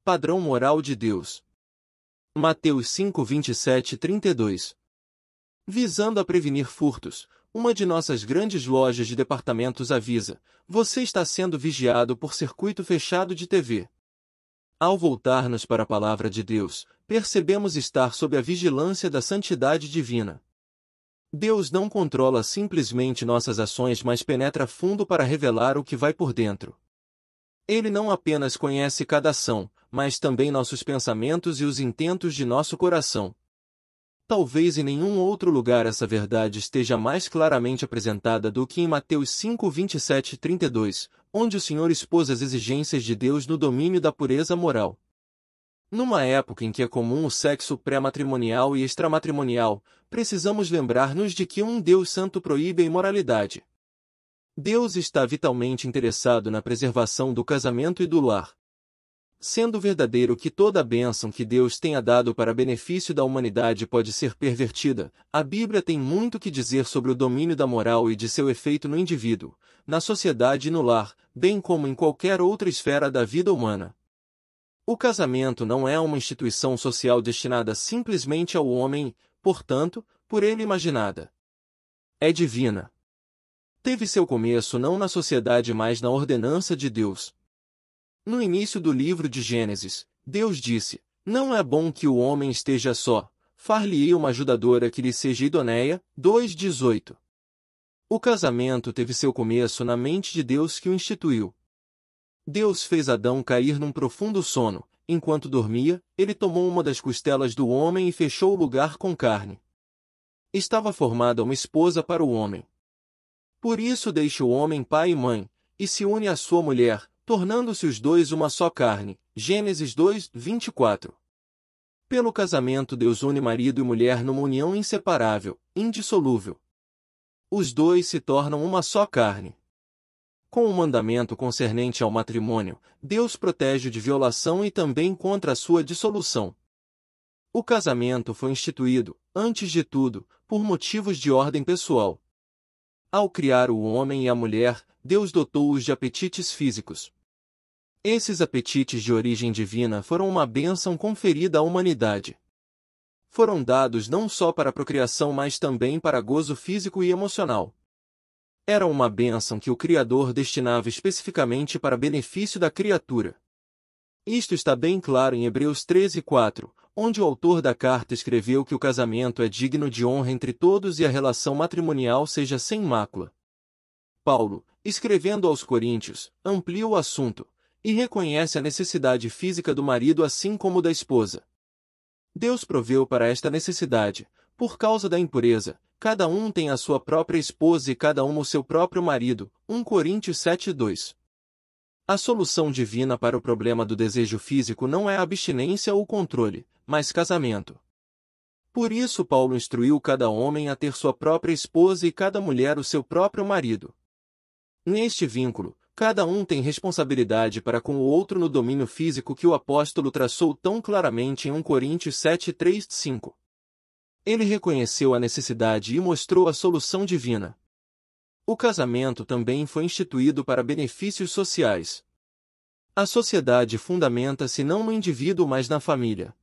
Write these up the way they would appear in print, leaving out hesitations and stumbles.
padrão moral de Deus. Mateus 5, 27 e 32. Visando a prevenir furtos, uma de nossas grandes lojas de departamentos avisa: você está sendo vigiado por circuito fechado de TV. Ao voltarmos para a palavra de Deus, percebemos estar sob a vigilância da santidade divina. Deus não controla simplesmente nossas ações, mas penetra fundo para revelar o que vai por dentro. Ele não apenas conhece cada ação, mas também nossos pensamentos e os intentos de nosso coração. Talvez em nenhum outro lugar essa verdade esteja mais claramente apresentada do que em Mateus 5, 27 e 32, onde o Senhor expôs as exigências de Deus no domínio da pureza moral. Numa época em que é comum o sexo pré-matrimonial e extramatrimonial, precisamos lembrar-nos de que um Deus santo proíbe a imoralidade. Deus está vitalmente interessado na preservação do casamento e do lar. Sendo verdadeiro que toda a bênção que Deus tenha dado para benefício da humanidade pode ser pervertida, a Bíblia tem muito que dizer sobre o domínio da moral e de seu efeito no indivíduo, na sociedade e no lar, bem como em qualquer outra esfera da vida humana. O casamento não é uma instituição social destinada simplesmente ao homem, portanto, por ele imaginada. É divina. Teve seu começo não na sociedade, mas na ordenança de Deus. No início do livro de Gênesis, Deus disse: não é bom que o homem esteja só, far-lhe-ei uma ajudadora que lhe seja idoneia. 2:18. O casamento teve seu começo na mente de Deus que o instituiu. Deus fez Adão cair num profundo sono. Enquanto dormia, ele tomou uma das costelas do homem e fechou o lugar com carne. Estava formada uma esposa para o homem. Por isso deixa o homem pai e mãe, e se une à sua mulher, tornando-se os dois uma só carne. Gênesis 2, 24. Pelo casamento Deus une marido e mulher numa união inseparável, indissolúvel. Os dois se tornam uma só carne. Com o mandamento concernente ao matrimônio, Deus protege de violação e também contra a sua dissolução. O casamento foi instituído, antes de tudo, por motivos de ordem pessoal. Ao criar o homem e a mulher, Deus dotou-os de apetites físicos. Esses apetites de origem divina foram uma bênção conferida à humanidade. Foram dados não só para a procriação, mas também para gozo físico e emocional. Era uma bênção que o Criador destinava especificamente para benefício da criatura. Isto está bem claro em Hebreus 13:4, onde o autor da carta escreveu que o casamento é digno de honra entre todos e a relação matrimonial seja sem mácula. Paulo, escrevendo aos Coríntios, amplia o assunto e reconhece a necessidade física do marido assim como da esposa. Deus proveu para esta necessidade, por causa da impureza. Cada um tem a sua própria esposa e cada uma o seu próprio marido. 1 Coríntios 7:2. A solução divina para o problema do desejo físico não é a abstinência ou controle, mas casamento. Por isso Paulo instruiu cada homem a ter sua própria esposa e cada mulher o seu próprio marido. Neste vínculo, cada um tem responsabilidade para com o outro no domínio físico que o apóstolo traçou tão claramente em 1 Coríntios 7:3-5. Ele reconheceu a necessidade e mostrou a solução divina. O casamento também foi instituído para benefícios sociais. A sociedade fundamenta-se não no indivíduo, mas na família.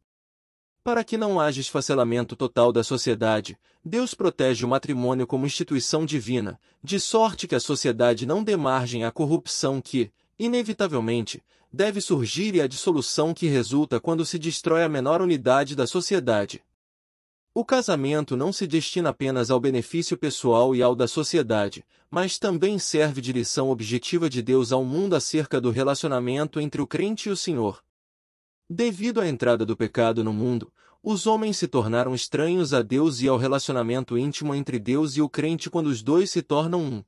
Para que não haja esfacelamento total da sociedade, Deus protege o matrimônio como instituição divina, de sorte que a sociedade não dê margem à corrupção que, inevitavelmente, deve surgir e à dissolução que resulta quando se destrói a menor unidade da sociedade. O casamento não se destina apenas ao benefício pessoal e ao da sociedade, mas também serve de lição objetiva de Deus ao mundo acerca do relacionamento entre o crente e o Senhor. Devido à entrada do pecado no mundo, os homens se tornaram estranhos a Deus e ao relacionamento íntimo entre Deus e o crente quando os dois se tornam um.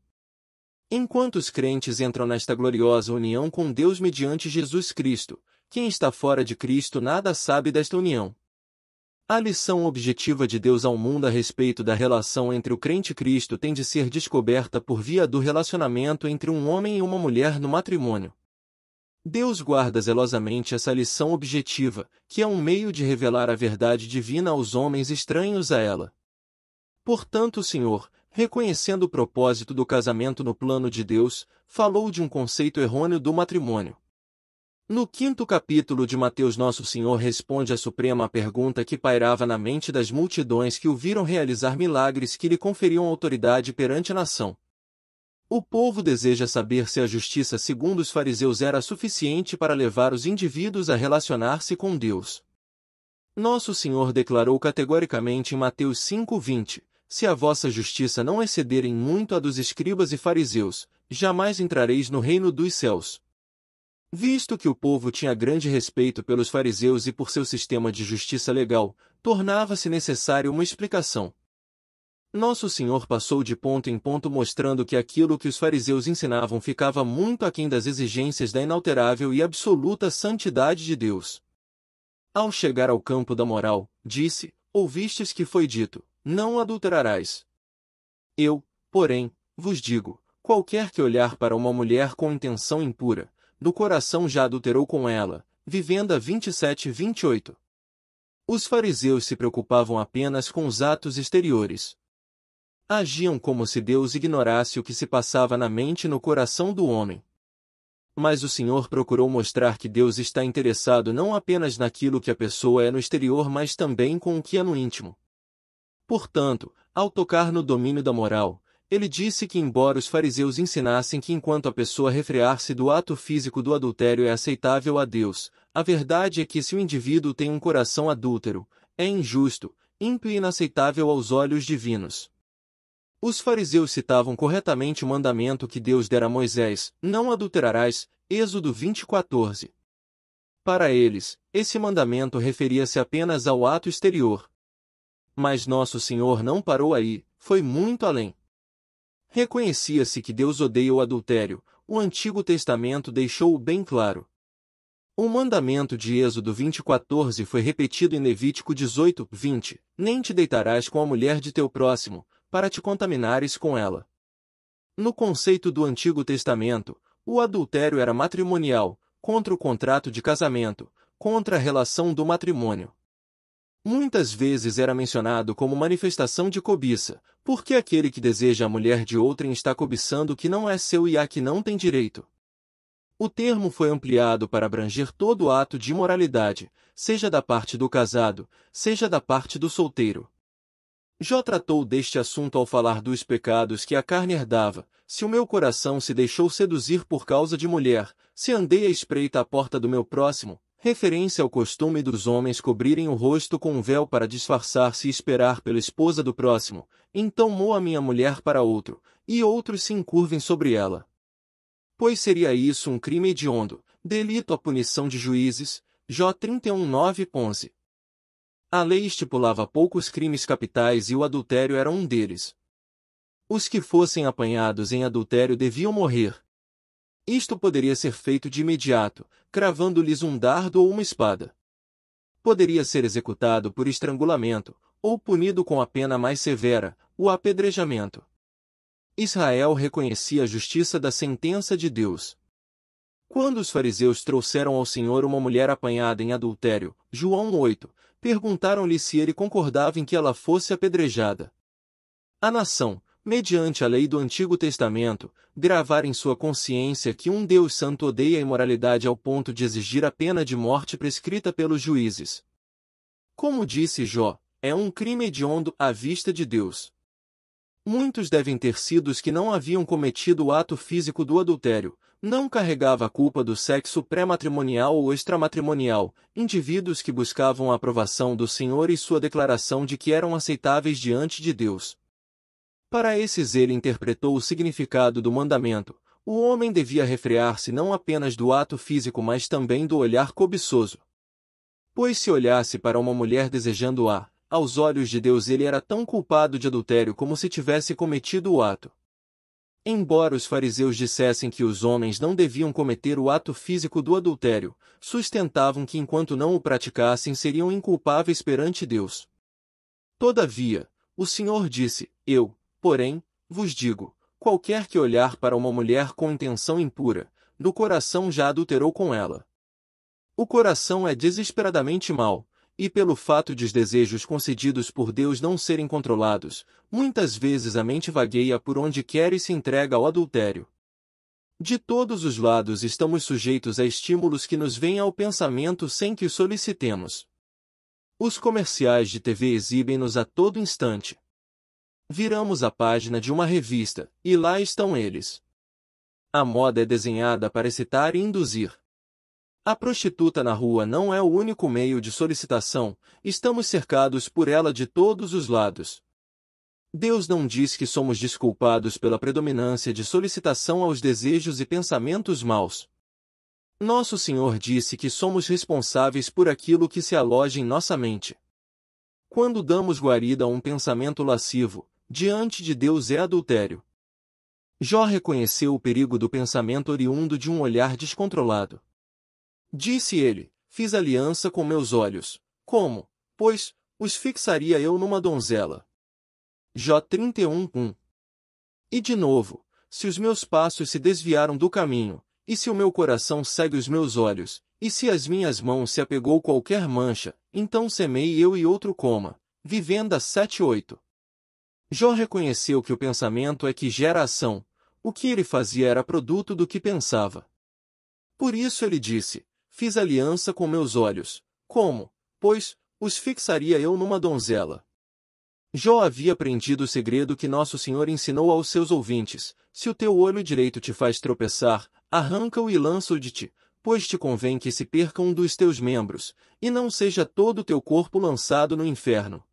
Enquanto os crentes entram nesta gloriosa união com Deus mediante Jesus Cristo, quem está fora de Cristo nada sabe desta união. A lição objetiva de Deus ao mundo a respeito da relação entre o crente e Cristo tem de ser descoberta por via do relacionamento entre um homem e uma mulher no matrimônio. Deus guarda zelosamente essa lição objetiva, que é um meio de revelar a verdade divina aos homens estranhos a ela. Portanto, o Senhor, reconhecendo o propósito do casamento no plano de Deus, falou de um conceito errôneo do matrimônio. No 5º capítulo de Mateus, Nosso Senhor responde à suprema pergunta que pairava na mente das multidões que o viram realizar milagres que lhe conferiam autoridade perante a nação. O povo deseja saber se a justiça segundo os fariseus era suficiente para levar os indivíduos a relacionar-se com Deus. Nosso Senhor declarou categoricamente em Mateus 5:20, se a vossa justiça não exceder em muito a dos escribas e fariseus, jamais entrareis no reino dos céus. Visto que o povo tinha grande respeito pelos fariseus e por seu sistema de justiça legal, tornava-se necessária uma explicação. Nosso Senhor passou de ponto em ponto mostrando que aquilo que os fariseus ensinavam ficava muito aquém das exigências da inalterável e absoluta santidade de Deus. Ao chegar ao campo da moral, disse, ouvistes que foi dito, não adulterarás. Eu, porém, vos digo, qualquer que olhar para uma mulher com intenção impura, do coração já adulterou com ela. Vivenda 27:28. Os fariseus se preocupavam apenas com os atos exteriores. Agiam como se Deus ignorasse o que se passava na mente e no coração do homem. Mas o Senhor procurou mostrar que Deus está interessado não apenas naquilo que a pessoa é no exterior, mas também com o que é no íntimo. Portanto, ao tocar no domínio da moral, ele disse que embora os fariseus ensinassem que enquanto a pessoa refrear-se do ato físico do adultério é aceitável a Deus, a verdade é que se o indivíduo tem um coração adúltero, é injusto, ímpio e inaceitável aos olhos divinos. Os fariseus citavam corretamente o mandamento que Deus dera a Moisés, não adulterarás, Êxodo 20:14. Para eles, esse mandamento referia-se apenas ao ato exterior. Mas Nosso Senhor não parou aí, foi muito além. Reconhecia-se que Deus odeia o adultério, o Antigo Testamento deixou-o bem claro. O mandamento de Êxodo 20:14 foi repetido em Levítico 18:20, nem te deitarás com a mulher de teu próximo, para te contaminares com ela. No conceito do Antigo Testamento, o adultério era matrimonial, contra o contrato de casamento, contra a relação do matrimônio. Muitas vezes era mencionado como manifestação de cobiça, porque aquele que deseja a mulher de outrem está cobiçando o que não é seu e a que não tem direito. O termo foi ampliado para abranger todo ato de imoralidade, seja da parte do casado, seja da parte do solteiro. Jó tratou deste assunto ao falar dos pecados que a carne herdava, se o meu coração se deixou seduzir por causa de mulher, se andei à espreita à porta do meu próximo, referência ao costume dos homens cobrirem o rosto com um véu para disfarçar-se e esperar pela esposa do próximo, então mou a minha mulher para outro, e outros se encurvem sobre ela. Pois seria isso um crime hediondo, delito à punição de juízes, Jó 31:9-11. A lei estipulava poucos crimes capitais e o adultério era um deles. Os que fossem apanhados em adultério deviam morrer. Isto poderia ser feito de imediato, cravando-lhes um dardo ou uma espada. Poderia ser executado por estrangulamento, ou punido com a pena mais severa, o apedrejamento. Israel reconhecia a justiça da sentença de Deus. Quando os fariseus trouxeram ao Senhor uma mulher apanhada em adultério, João 8, perguntaram-lhe se ele concordava em que ela fosse apedrejada. A nação, mediante a lei do Antigo Testamento, gravara em sua consciência que um Deus santo odeia a imoralidade ao ponto de exigir a pena de morte prescrita pelos juízes. Como disse Jó, é um crime hediondo à vista de Deus. Muitos devem ter sido os que não haviam cometido o ato físico do adultério, não carregava a culpa do sexo pré-matrimonial ou extramatrimonial, indivíduos que buscavam a aprovação do Senhor e sua declaração de que eram aceitáveis diante de Deus. Para esses ele interpretou o significado do mandamento. O homem devia refrear-se não apenas do ato físico mas também do olhar cobiçoso. Pois se olhasse para uma mulher desejando-a, aos olhos de Deus ele era tão culpado de adultério como se tivesse cometido o ato. Embora os fariseus dissessem que os homens não deviam cometer o ato físico do adultério, sustentavam que enquanto não o praticassem seriam inculpáveis perante Deus. Todavia, o Senhor disse, eu, porém, vos digo, qualquer que olhar para uma mulher com intenção impura, do coração já adulterou com ela. O coração é desesperadamente mau, e pelo fato de os desejos concedidos por Deus não serem controlados, muitas vezes a mente vagueia por onde quer e se entrega ao adultério. De todos os lados estamos sujeitos a estímulos que nos vêm ao pensamento sem que os solicitemos. Os comerciais de TV exibem-nos a todo instante. Viramos a página de uma revista, e lá estão eles. A moda é desenhada para excitar e induzir. A prostituta na rua não é o único meio de solicitação, estamos cercados por ela de todos os lados. Deus não diz que somos desculpados pela predominância de solicitação aos desejos e pensamentos maus. Nosso Senhor disse que somos responsáveis por aquilo que se aloja em nossa mente. Quando damos guarida a um pensamento lascivo, diante de Deus é adultério. Jó reconheceu o perigo do pensamento oriundo de um olhar descontrolado. Disse ele: fiz aliança com meus olhos. Como, pois, os fixaria eu numa donzela? Jó 31:1. E de novo, se os meus passos se desviaram do caminho, e se o meu coração segue os meus olhos, e se as minhas mãos se apegou qualquer mancha, então semei eu e outro coma. Vivenda 7:8. Jó reconheceu que o pensamento é que gera ação, o que ele fazia era produto do que pensava. Por isso ele disse: fiz aliança com meus olhos. Como, pois, os fixaria eu numa donzela? Jó havia aprendido o segredo que Nosso Senhor ensinou aos seus ouvintes: se o teu olho direito te faz tropeçar, arranca-o e lança-o de ti, pois te convém que se perca um dos teus membros, e não seja todo o teu corpo lançado no inferno.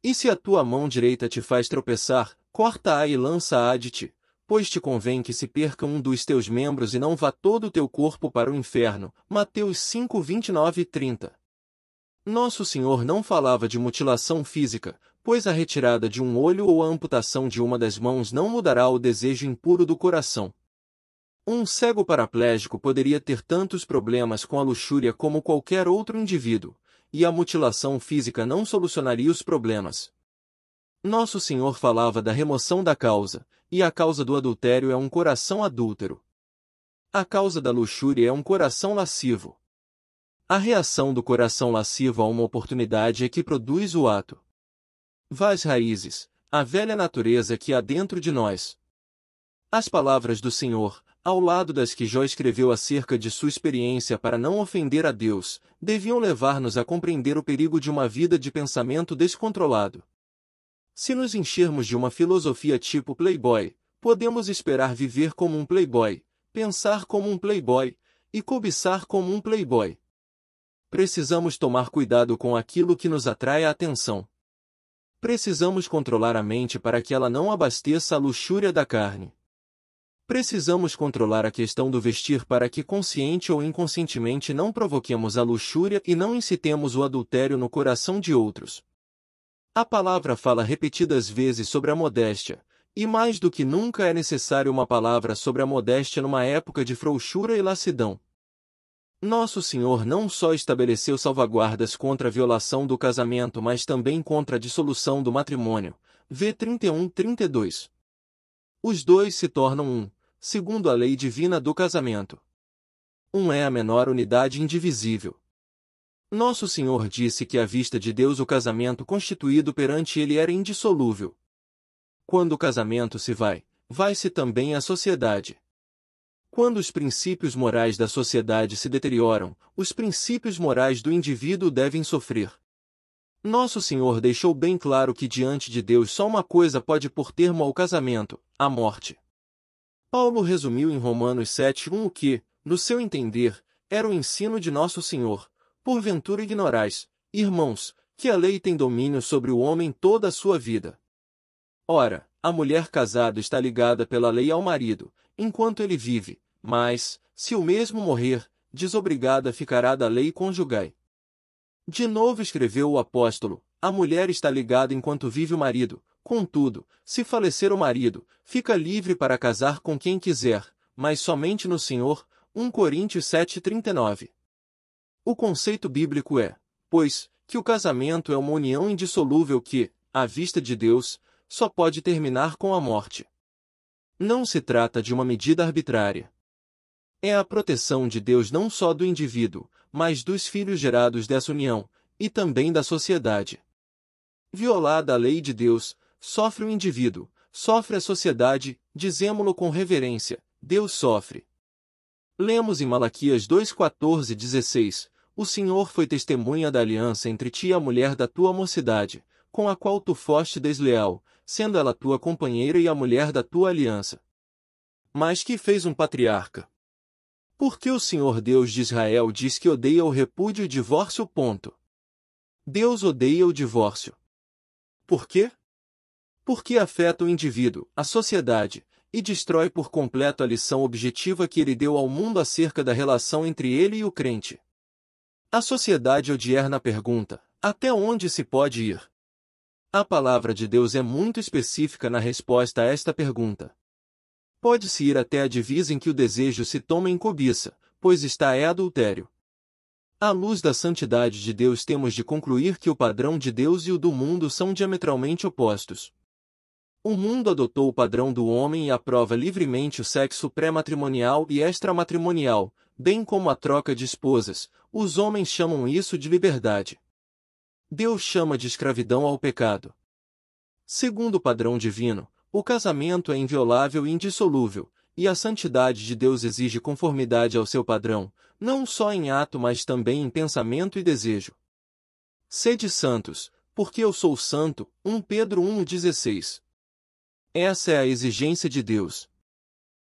E se a tua mão direita te faz tropeçar, corta-a e lança-a de ti, pois te convém que se perca um dos teus membros e não vá todo o teu corpo para o inferno. Mateus 5:29 e 30. Nosso Senhor não falava de mutilação física, pois a retirada de um olho ou a amputação de uma das mãos não mudará o desejo impuro do coração. Um cego paraplégico poderia ter tantos problemas com a luxúria como qualquer outro indivíduo, e a mutilação física não solucionaria os problemas. Nosso Senhor falava da remoção da causa, e a causa do adultério é um coração adúltero. A causa da luxúria é um coração lascivo. A reação do coração lascivo a uma oportunidade é que produz o ato. Vás raízes, a velha natureza que há dentro de nós. As palavras do Senhor, ao lado das que Jó escreveu acerca de sua experiência para não ofender a Deus, deviam levar-nos a compreender o perigo de uma vida de pensamento descontrolado. Se nos enchermos de uma filosofia tipo playboy, podemos esperar viver como um playboy, pensar como um playboy, e cobiçar como um playboy. Precisamos tomar cuidado com aquilo que nos atrai a atenção. Precisamos controlar a mente para que ela não abasteça a luxúria da carne. Precisamos controlar a questão do vestir para que consciente ou inconscientemente não provoquemos a luxúria e não incitemos o adultério no coração de outros. A palavra fala repetidas vezes sobre a modéstia, e mais do que nunca é necessário uma palavra sobre a modéstia numa época de frouxura e lassidão. Nosso Senhor não só estabeleceu salvaguardas contra a violação do casamento, mas também contra a dissolução do matrimônio. V 31:32. Os dois se tornam um, segundo a lei divina do casamento. Um é a menor unidade indivisível. Nosso Senhor disse que à vista de Deus o casamento constituído perante ele era indissolúvel. Quando o casamento se vai, vai-se também a sociedade. Quando os princípios morais da sociedade se deterioram, os princípios morais do indivíduo devem sofrer. Nosso Senhor deixou bem claro que diante de Deus só uma coisa pode pôr termo ao casamento: a morte. Paulo resumiu em Romanos 7:1 o que, no seu entender, era o ensino de Nosso Senhor. Porventura ignorais, irmãos, que a lei tem domínio sobre o homem toda a sua vida. Ora, a mulher casada está ligada pela lei ao marido, enquanto ele vive, mas, se o mesmo morrer, desobrigada ficará da lei conjugal. De novo escreveu o apóstolo: a mulher está ligada enquanto vive o marido, contudo, se falecer o marido, fica livre para casar com quem quiser, mas somente no Senhor. 1 Coríntios 7:39. O conceito bíblico é, pois, que o casamento é uma união indissolúvel que, à vista de Deus, só pode terminar com a morte. Não se trata de uma medida arbitrária. É a proteção de Deus não só do indivíduo, mas dos filhos gerados dessa união, e também da sociedade. Violada a lei de Deus, sofre o indivíduo, sofre a sociedade, dizemo-lo com reverência, Deus sofre. Lemos em Malaquias 2:14-16, o Senhor foi testemunha da aliança entre ti e a mulher da tua mocidade, com a qual tu foste desleal, sendo ela tua companheira e a mulher da tua aliança. Mas que fez um patriarca? Porque o Senhor Deus de Israel diz que odeia o repúdio e divórcio. Deus odeia o divórcio. Por quê? Porque afeta o indivíduo, a sociedade, e destrói por completo a lição objetiva que ele deu ao mundo acerca da relação entre ele e o crente. A sociedade odierna pergunta: até onde se pode ir? A palavra de Deus é muito específica na resposta a esta pergunta. Pode-se ir até a divisa em que o desejo se toma em cobiça, pois está é adultério. À luz da santidade de Deus temos de concluir que o padrão de Deus e o do mundo são diametralmente opostos. O mundo adotou o padrão do homem e aprova livremente o sexo pré-matrimonial e extramatrimonial, bem como a troca de esposas. Os homens chamam isso de liberdade. Deus chama de escravidão ao pecado. Segundo o padrão divino, o casamento é inviolável e indissolúvel, e a santidade de Deus exige conformidade ao seu padrão, não só em ato mas também em pensamento e desejo. Sede santos, porque eu sou santo. 1 Pedro 1,16. Essa é a exigência de Deus.